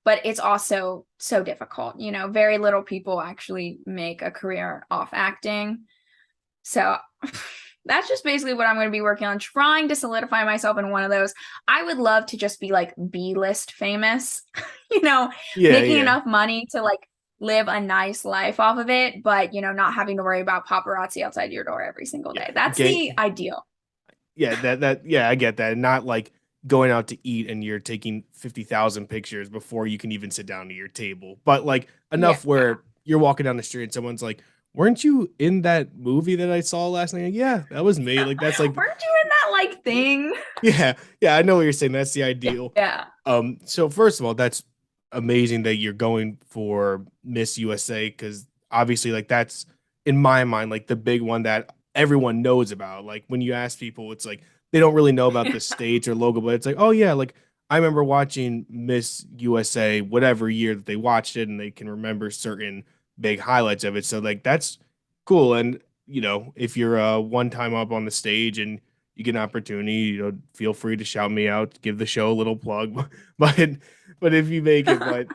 but it's also so difficult. Very little people actually make a career off acting. So that's just basically what I'm going to be working on, trying to solidify myself in one of those. I would love to just be like B-list famous, you know, Yeah, making yeah. enough money to like live a nice life off of it, but not having to worry about paparazzi outside your door every single Yeah. day. That's the ideal. Yeah, yeah, I get that. Not like going out to eat and you're taking 50,000 pictures before you can even sit down to your table. But like Yeah. enough where you're walking down the street and someone's like, "Weren't you in that movie that I saw last night?" Like, yeah, that was me. Like that's like Weren't you in that like thing? yeah, yeah, I know what you're saying. That's the ideal. Yeah. So first of all, that's amazing that you're going for Miss USA because obviously, like that's in my mind, like the big one that everyone knows about. Like when you ask people, it's like they don't really know about the stage or logo, but it's like, oh yeah, like I remember watching Miss USA whatever year that they watched it, and they can remember certain big highlights of it. So like that's cool. And if you're one time up on the stage and you get an opportunity, feel free to shout me out, give the show a little plug. but but if you make it, but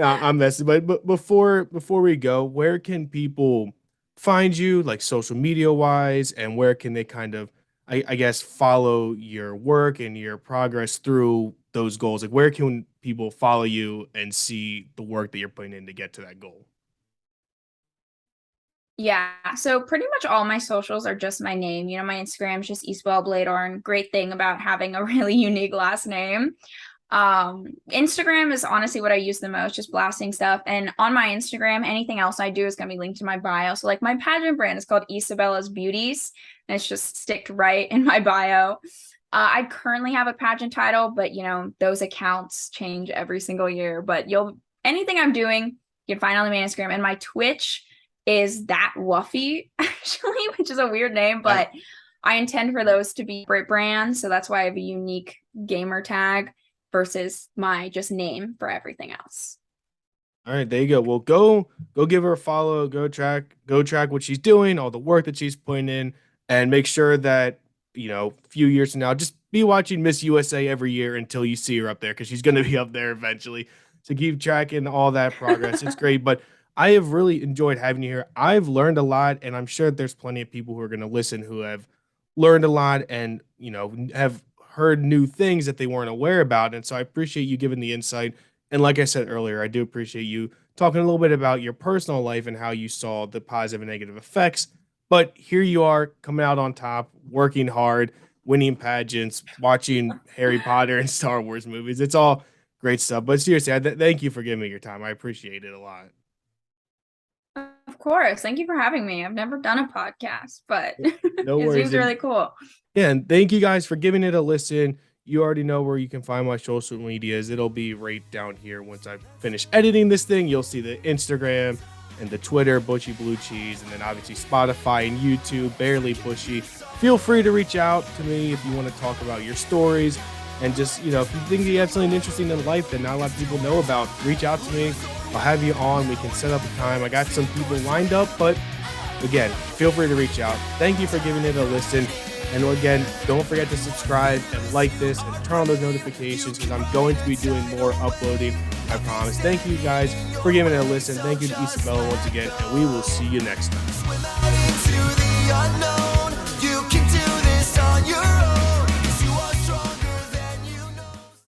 I'm messing. But before we go, where can people find you, like social media wise, and where can they kind of, I guess, follow your work and your progress through those goals? Like, where can people follow you and see the work that you're putting in to get to that goal? Yeah, so pretty much all my socials are just my name. My Instagram is just Isabella Bloedorn. Great thing about having a really unique last name. Instagram is honestly what I use the most, just blasting stuff. And on my Instagram, anything else I do is going to be linked to my bio. So like my pageant brand is called Isabella's Beauties, and it's just sticked right in my bio. I currently have a pageant title, but those accounts change every single year. But anything I'm doing, you can find on my Instagram. And my Twitch is that Wuffy, actually, which is a weird name, That but I intend for those to be separate brands. So that's why I have a unique gamer tag versus my just name for everything else. All right, there you go. Well, go give her a follow. Go track what she's doing, all the work that she's putting in, and make sure that a few years from now, just be watching Miss USA every year until you see her up there because she's going to be up there eventually. So keep tracking all that progress. It's great, but I have really enjoyed having you here. I've learned a lot, and I'm sure there's plenty of people who are going to listen who have learned a lot and have heard new things that they weren't aware about. And so I appreciate you giving the insight, and like I said earlier, I do appreciate you talking a little bit about your personal life and how you saw the positive and negative effects. But here you are coming out on top, working hard, winning pageants, watching Harry Potter and Star Wars movies. It's all great stuff. But seriously, thank you for giving me your time. I appreciate it a lot. Of course. Thank you for having me. I've never done a podcast, but No it worries. seems And really cool. yeah, and thank you guys for giving it a listen. You already know where you can find my social medias. It'll be right down here once I finish editing this thing. You'll see the Instagram and the Twitter, Bushy Blue Cheese, and then obviously Spotify and YouTube, Barely Bushy. Feel free to reach out to me if you want to talk about your stories. And just, if you think you have something interesting in life that not a lot of people know about, reach out to me. I'll have you on. We can set up a time. I got some people lined up, but again, feel free to reach out. Thank you for giving it a listen. And again, don't forget to subscribe and like this and turn on those notifications because I'm going to be doing more uploading. I promise. Thank you guys for giving it a listen. Thank you to Isabella once again, and we will see you next time.